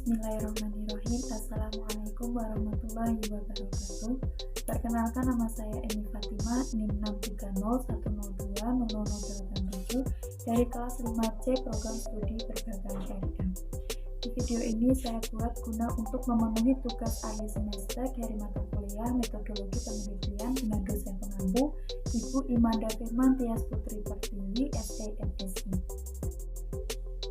Bismillahirrahmanirrahim. Assalamualaikum warahmatullahi wabarakatuh. Perkenalkan, nama saya Emi Fatimah, NIM 63021020087 dari kelas 5C Program Studi Perbankan Syariah. Di video ini saya buat guna untuk memenuhi tugas akhir semester dari mata kuliah Metodologi Penelitian dengan dosen pengampu Ibu Imanda Firman Tias Putri Pertiwi, STMSI.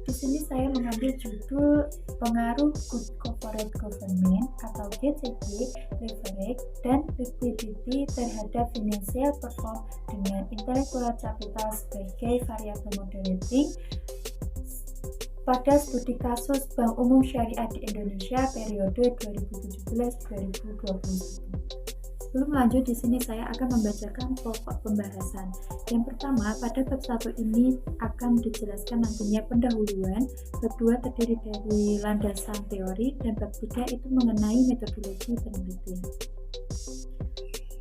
Di sini saya mengambil judul Pengaruh Good Corporate Governance atau GCG, Leverage, dan Liquidity terhadap Financial Performance dengan Intellectual Capital sebagai variabel moderating pada studi kasus Bank Umum Syariah di Indonesia periode 2017-2021. Sebelum lanjut, di sini saya akan membacakan pokok pembahasan. Yang pertama, pada bab 1 ini akan dijelaskan nantinya pendahuluan, bab 2 terdiri dari landasan teori, dan bab 3 itu mengenai metodologi penelitian.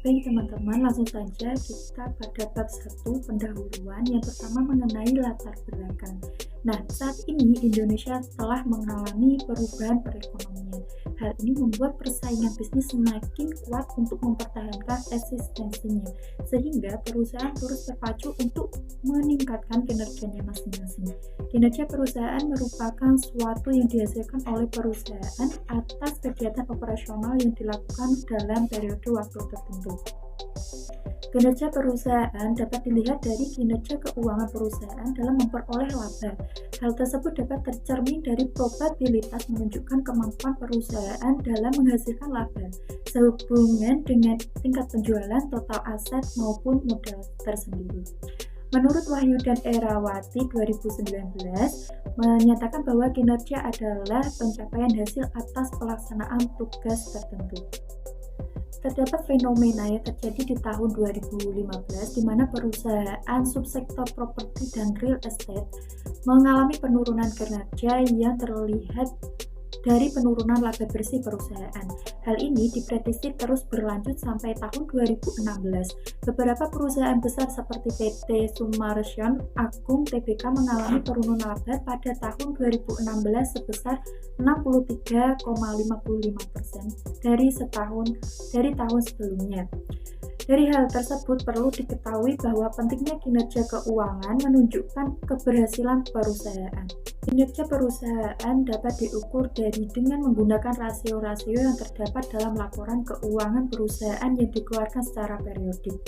Baik teman-teman, langsung saja kita pada bab 1 pendahuluan. Yang pertama mengenai latar belakang. Nah, saat ini Indonesia telah mengalami perubahan perekonomian. Hal ini membuat persaingan bisnis semakin kuat untuk mempertahankan eksistensinya, sehingga perusahaan terus terpacu untuk meningkatkan kinerjanya masing-masing. Kinerja perusahaan merupakan suatu yang dihasilkan oleh perusahaan atas kegiatan operasional yang dilakukan dalam periode waktu tertentu. Kinerja perusahaan dapat dilihat dari kinerja keuangan perusahaan dalam memperoleh laba. Hal tersebut dapat tercermin dari probabilitas menunjukkan kemampuan perusahaan dalam menghasilkan laba, sehubungan dengan tingkat penjualan, total aset, maupun modal tersendiri. Menurut Wahyu dan Erawati 2019, menyatakan bahwa kinerja adalah pencapaian hasil atas pelaksanaan tugas tertentu. Terdapat fenomena yang terjadi di tahun 2015 di mana perusahaan subsektor properti dan real estate mengalami penurunan kinerja yang terlihat dari penurunan laba bersih perusahaan. Hal ini diprediksi terus berlanjut sampai tahun 2016. Beberapa perusahaan besar seperti PT Sumarsyon Agung Tbk mengalami penurunan laba pada tahun 2016 sebesar 63,55% dari tahun sebelumnya. Dari hal tersebut perlu diketahui bahwa pentingnya kinerja keuangan menunjukkan keberhasilan perusahaan. Kinerja perusahaan dapat diukur dengan menggunakan rasio-rasio yang terdapat dalam laporan keuangan perusahaan yang dikeluarkan secara periodik.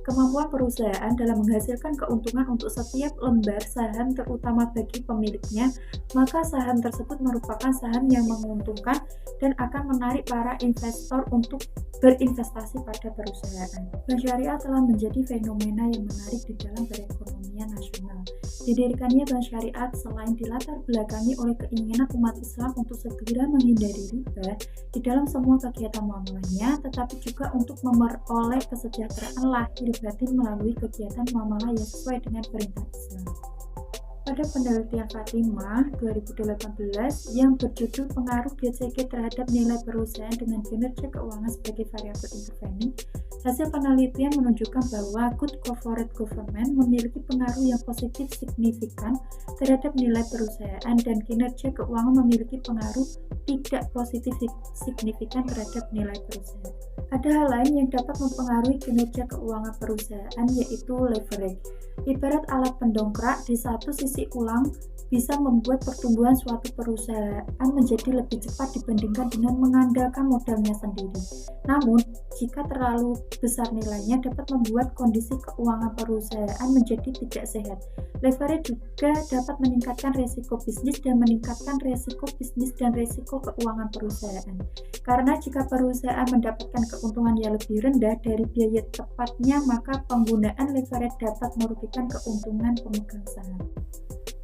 Kemampuan perusahaan dalam menghasilkan keuntungan untuk setiap lembar saham terutama bagi pemiliknya, maka saham tersebut merupakan saham yang menguntungkan dan akan menarik para investor untuk berinvestasi pada perusahaan. Bank Syariah telah menjadi fenomena yang menarik di dalam perekonomian nasional. Didirikannya Bank Syariah selain dilatar belakangi oleh keinginan umat Islam untuk segera menghindari riba di dalam semua kegiatan muamalahnya, tetapi juga untuk memperoleh kesejahteraan lahir batin melalui kegiatan muamalah yang sesuai dengan perintah Islam. Pada penelitian Fatimah 2018 yang berjudul Pengaruh GCG terhadap nilai perusahaan dengan kinerja keuangan sebagai variabel intervening, hasil penelitian menunjukkan bahwa good corporate governance memiliki pengaruh yang positif signifikan terhadap nilai perusahaan dan kinerja keuangan memiliki pengaruh tidak positif signifikan terhadap nilai perusahaan. Ada hal lain yang dapat mempengaruhi kinerja keuangan perusahaan, yaitu leverage. Ibarat alat pendongkrak, di satu sisi ulang bisa membuat pertumbuhan suatu perusahaan menjadi lebih cepat dibandingkan dengan mengandalkan modalnya sendiri. Namun, jika terlalu besar nilainya dapat membuat kondisi keuangan perusahaan menjadi tidak sehat. Leverage juga dapat meningkatkan resiko bisnis dan meningkatkan resiko bisnis dan resiko keuangan perusahaan. Karena jika perusahaan mendapatkan keuntungan yang lebih rendah dari biaya tepatnya, maka penggunaan leverage dapat merugikan keuntungan pemegang saham.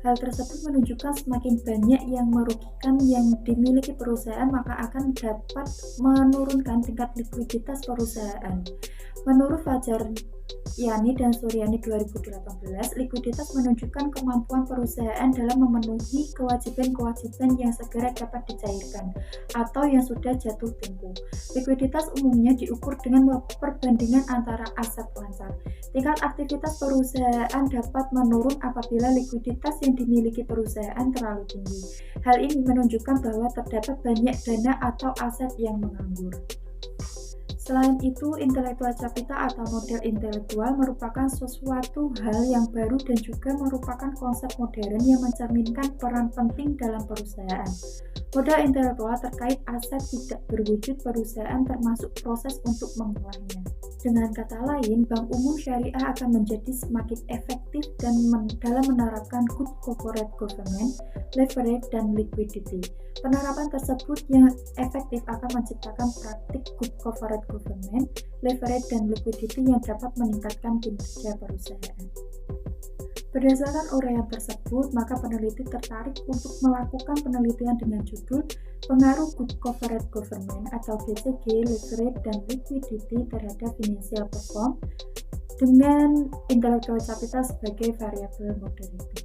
Hal tersebut menunjukkan semakin banyak yang merugikan yang dimiliki perusahaan, maka akan dapat menurunkan tingkat likuiditas perusahaan. Menurut Fajar Yani dan Suryani 2018, likuiditas menunjukkan kemampuan perusahaan dalam memenuhi kewajiban-kewajiban yang segera dapat dicairkan atau yang sudah jatuh tempo. Likuiditas umumnya diukur dengan perbandingan antara aset lancar. Tingkat aktivitas perusahaan dapat menurun apabila likuiditas yang dimiliki perusahaan terlalu tinggi. Hal ini menunjukkan bahwa terdapat banyak dana atau aset yang menganggur. Selain itu, intelektual capital atau modal intelektual merupakan sesuatu hal yang baru dan juga merupakan konsep modern yang mencerminkan peran penting dalam perusahaan. Modal intelektual terkait aset tidak berwujud perusahaan termasuk proses untuk mengolahnya. Dengan kata lain, bank umum syariah akan menjadi semakin efektif dalam menerapkan good corporate governance, leverage, dan liquidity. Penerapan tersebut yang efektif akan menciptakan praktik good corporate governance, leverage, dan liquidity yang dapat meningkatkan kinerja perusahaan. Berdasarkan uraian tersebut, maka peneliti tertarik untuk melakukan penelitian dengan judul Pengaruh Good Corporate Governance atau GCG, Leverage, dan Liquidity terhadap Financial Performance dengan intellectual capital sebagai variabel modality.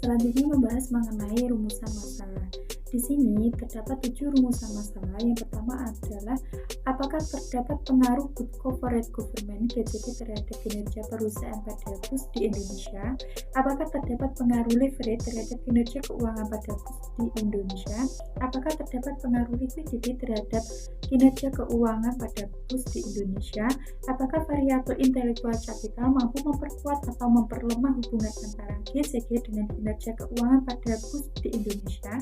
Selanjutnya membahas mengenai rumusan masalah. Di sini terdapat 7 rumusan masalah. Yang pertama adalah apakah terdapat pengaruh good corporate governance GCG terhadap kinerja perusahaan pada BUS di Indonesia? Apakah terdapat pengaruh leverage terhadap kinerja keuangan pada BUS di Indonesia? Apakah terdapat pengaruh liquidity terhadap kinerja keuangan pada BUS di Indonesia? Apakah variabel intellectual capital mampu memperkuat atau memperlemah hubungan antara GCG dengan kinerja keuangan pada BUS di Indonesia?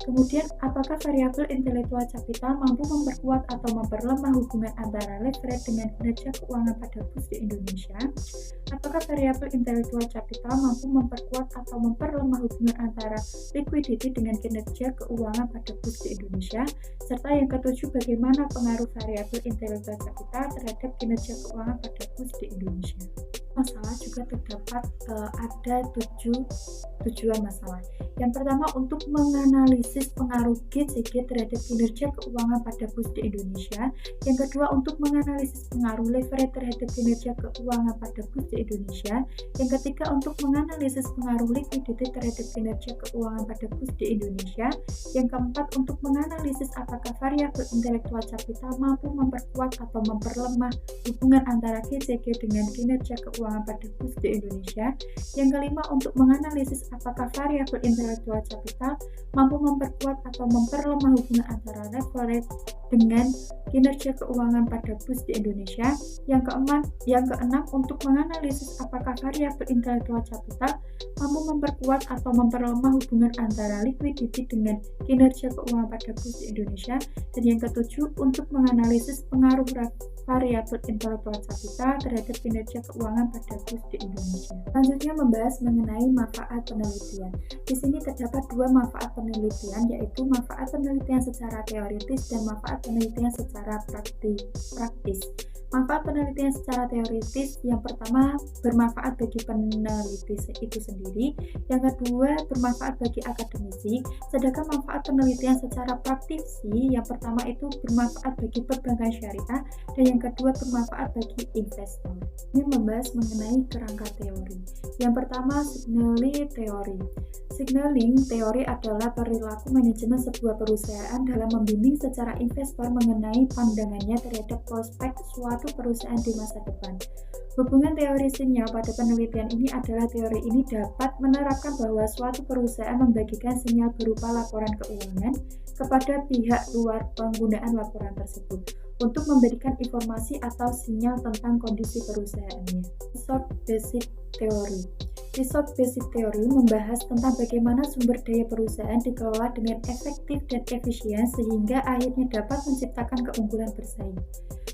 Kemudian, apakah variabel intelektual capital mampu memperkuat atau memperlemah hubungan antara leverage dengan kinerja keuangan pada BUS di Indonesia? Apakah variabel intelektual capital mampu memperkuat atau memperlemah hubungan antara liquidity dengan kinerja keuangan pada BUS di Indonesia? Serta yang ketujuh, bagaimana pengaruh variabel intelektual capital terhadap kinerja keuangan pada BUS di Indonesia? Masalah juga terdapat ada 7 tujuan masalah. Yang pertama, untuk menganalisis pengaruh GCG terhadap kinerja keuangan pada BUS di Indonesia. Yang kedua, untuk menganalisis pengaruh leverage terhadap kinerja keuangan pada BUS di Indonesia. Yang ketiga, untuk menganalisis pengaruh liquidity terhadap kinerja keuangan pada BUS di Indonesia. Yang keempat, untuk menganalisis apakah variabel intelektual capital mampu memperkuat atau memperlemah hubungan antara GCG dengan kinerja keuangan pada BUS di Indonesia. Yang kelima, untuk menganalisis apakah variabel intelektual capital mampu memperkuat atau memperlemah hubungan antara leverage dengan kinerja keuangan pada BUS di Indonesia. Yang keenam, untuk menganalisis apakah variabel intelektual capital mampu memperkuat atau memperlemah hubungan antara liquidity dengan kinerja keuangan pada BUS di Indonesia. Dan yang ketujuh, untuk menganalisis pengaruh variabel intelektual capital terhadap kinerja keuangan pada BUS di Indonesia. Selanjutnya membahas mengenai manfaat penelitian. Di sini terdapat 2 manfaat penelitian, yaitu manfaat penelitian secara teoritis dan manfaat penelitian secara praktis. Manfaat penelitian secara teoritis, yang pertama bermanfaat bagi peneliti itu sendiri, yang kedua bermanfaat bagi akademisi. Sedangkan manfaat penelitian secara praktisi, yang pertama itu bermanfaat bagi perbankan syariah dan yang kedua bermanfaat bagi investor. Ini membahas mengenai kerangka teori. Yang pertama, signaling teori. Signaling teori adalah perilaku manajemen sebuah perusahaan dalam membimbing secara investor mengenai pandangannya terhadap prospek suatu perusahaan di masa depan. Hubungan teori sinyal pada penelitian ini adalah teori ini dapat menerapkan bahwa suatu perusahaan membagikan sinyal berupa laporan keuangan kepada pihak luar penggunaan laporan tersebut untuk memberikan informasi atau sinyal tentang kondisi perusahaannya. Resource Basic Theory. Resource Basic Theory membahas tentang bagaimana sumber daya perusahaan dikelola dengan efektif dan efisien sehingga akhirnya dapat menciptakan keunggulan bersaing.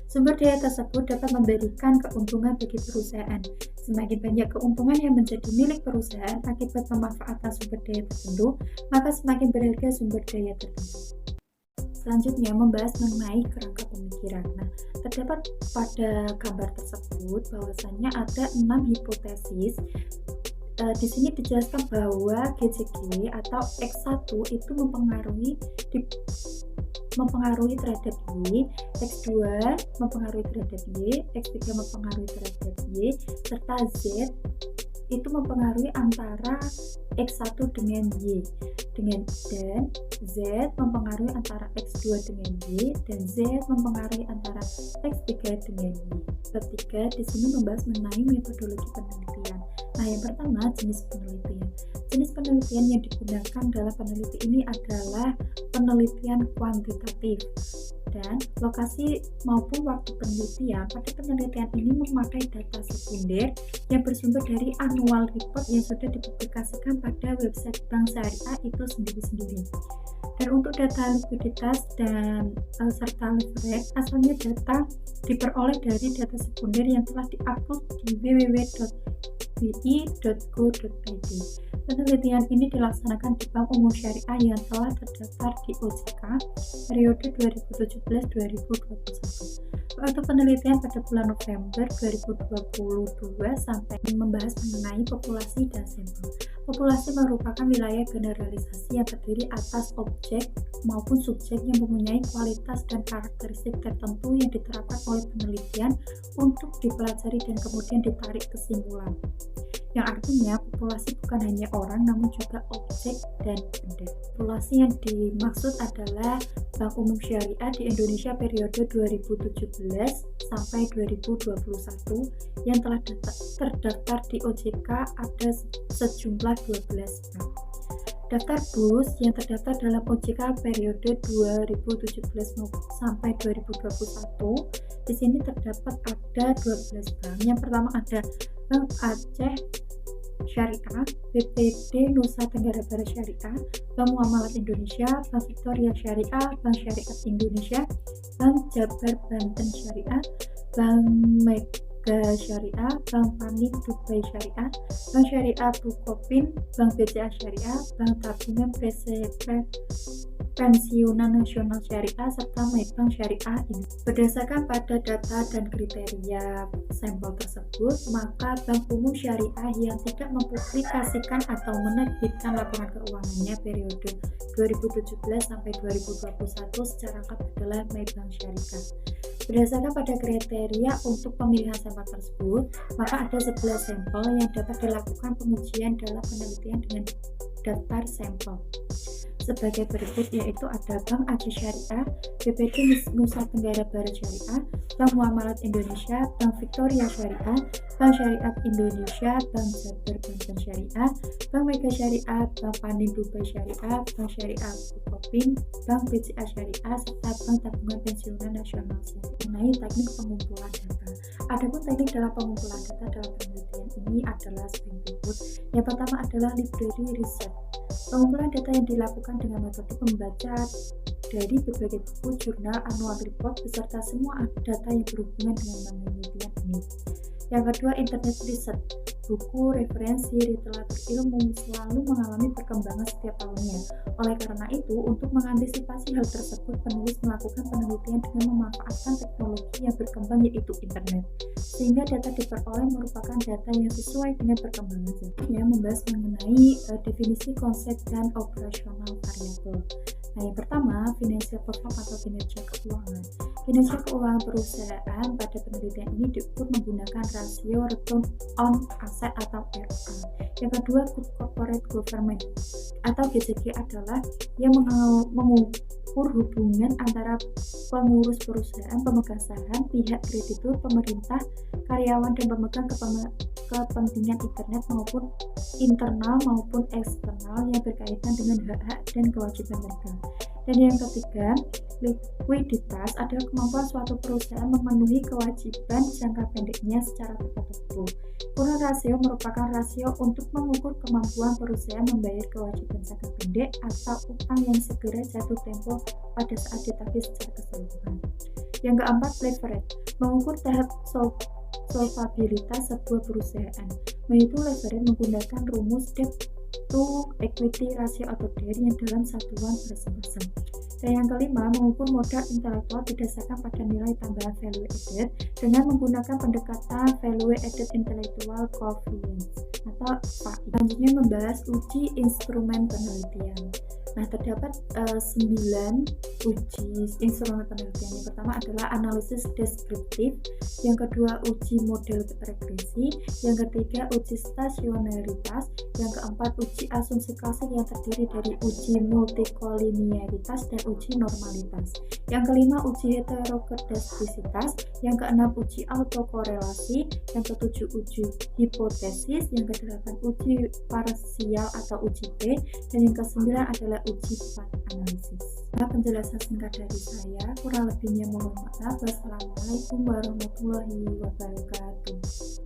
Sumber daya tersebut dapat memberikan keuntungan bagi perusahaan. Semakin banyak keuntungan yang menjadi milik perusahaan akibat pemanfaatan sumber daya tertentu, maka semakin berharga sumber daya tertentu. Selanjutnya membahas mengenai kerangka pemikiran. Nah, terdapat pada gambar tersebut bahwasannya ada 6 hipotesis di sini dijelaskan bahwa GCG atau X1 itu mempengaruhi terhadap Y, X2 mempengaruhi terhadap Y, X3 mempengaruhi terhadap Y, serta Z itu mempengaruhi antara X1 dengan Y, dan Z mempengaruhi antara X2 dengan Y, dan Z mempengaruhi antara X3 dengan Y. Ketiga, di sini membahas mengenai metodologi penelitian. Nah, yang pertama, jenis penelitian. Jenis penelitian yang digunakan dalam peneliti ini adalah penelitian kuantitatif, dan lokasi maupun waktu penelitian pada penelitian ini memakai data sekunder yang bersumber dari annual report yang sudah dipublikasikan pada website Bank Syariah itu sendiri-sendiri. Dan untuk data likuiditas dan serta leverage, asalnya data diperoleh dari data sekunder yang telah diupload di www.bi.go.id. Penelitian ini dilaksanakan di Bank Umum Syariah yang telah terdaftar di OJK periode 2017-2021. Waktu penelitian pada bulan November 2022 sampai membahas mengenai populasi dan sampel. Populasi merupakan wilayah generalisasi yang terdiri atas objek maupun subjek yang mempunyai kualitas dan karakteristik tertentu yang diterapkan oleh penelitian untuk dipelajari dan kemudian ditarik kesimpulan. Yang artinya populasi bukan hanya orang namun juga objek dan benda. Populasi yang dimaksud adalah Bank Umum Syariah di Indonesia periode 2017 sampai 2021 yang telah terdaftar di OJK ada sejumlah 12 bank. Daftar BUS yang terdaftar dalam OJK periode 2017 sampai 2021, di sini terdapat ada 12 bank. Yang pertama ada Bank Aceh Syariah, BPD Nusa Tenggara Barat Syariah, Bank Muamalat Indonesia, Bank Victoria Syariah, Bank Syariah Indonesia, Bank Jabar Banten Syariah, Bank Mega Syariah, Bank Panin Dubai Syariah, Bank Syariah Bukopin, Bank BCA Syariah, Bank Tabungan Pensiunan Nasional Syariah, serta Bank Syariah ini. Berdasarkan pada data dan kriteria sampel tersebut, maka Bank Umum Syariah yang tidak mempublikasikan atau menerbitkan laporan keuangannya periode 2017 sampai 2021 secara lengkap adalah Bank Syariah. Berdasarkan pada kriteria untuk pemilihan sampel tersebut, maka ada 11 sampel yang dapat dilakukan pengujian dalam penelitian dengan daftar sampel sebagai berikut, yaitu ada Bank Aceh Syariah, BPD Nusa Tenggara Barat Syariah, Bank Muamalat Indonesia, Bank Victoria Syariah, Bank Syariah Indonesia, Bank Jabar Banten Syariah, Bank Mega Syariah, Bank Panin Dubai Syariah, Bank Syariah Bukopin, Bank BCA Syariah, serta Bank Tabungan Pensiunan Nasional Syariah. Mengenai teknik pengumpulan data. Adapun teknik dalam pengumpulan data dalam penelitian ini adalah sebagai berikut. Yang pertama adalah library research. Pengumpulan data yang dilakukan dengan metode membaca dari berbagai buku, jurnal, annual report, beserta semua data yang berhubungan dengan penelitian ini. Yang kedua, internet research. Buku, referensi, literatur ilmu selalu mengalami perkembangan setiap tahunnya. Oleh karena itu, untuk mengantisipasi hal tersebut, penulis melakukan penelitian dengan memanfaatkan teknologi yang berkembang, yaitu internet. Sehingga data diperoleh merupakan data yang sesuai dengan perkembangan. Selanjutnya membahas mengenai definisi konsep dan operasional variabel. Nah, yang pertama, financial performance atau kinerja keuangan. Kinerja keuangan perusahaan pada penelitian ini diukur menggunakan rasio return on asset atau ROA. Yang kedua, good corporate governance atau GCG adalah yang mengukur hubungan antara pengurus perusahaan, pemegang saham, pihak kreditur, pemerintah, karyawan, dan pemegang kepentingan maupun internal maupun eksternal yang berkaitan dengan hak-hak dan kewajiban mereka. Dan yang ketiga, likuiditas adalah kemampuan suatu perusahaan memenuhi kewajiban jangka pendeknya secara tepat waktu. Kurun rasio merupakan rasio untuk mengukur kemampuan perusahaan membayar kewajiban jangka pendek atau utang yang segera jatuh tempo pada saat ditagih secara keseluruhan. Yang keempat, leverage mengukur tahap solvabilitas sebuah perusahaan, yaitu leverage menggunakan rumus debt to equity ratio atau DER yang dalam satuan persentase. Dan yang kelima, mengukur modal intelektual berdasarkan pada nilai tambahan value added dengan menggunakan pendekatan value added intellectual coefficient atau FAI. Selanjutnya membahas uji instrumen penelitian. Nah, terdapat 9 uji instrumen penelitian. Yang pertama adalah analisis deskriptif, yang kedua uji model regresi, yang ketiga uji stasionaritas, yang keempat uji asumsi klasik yang terdiri dari uji multikolinearitas dan uji normalitas, yang kelima uji heterokedastisitas, yang keenam uji autokorelasi, yang ketujuh uji hipotesis, yang kedelapan uji parsial atau uji P, dan yang kesembilan adalah uji analisis. Nah, penjelasan singkat dari saya, kurang lebihnya mohon maaf. Wassalamualaikum warahmatullahi wabarakatuh.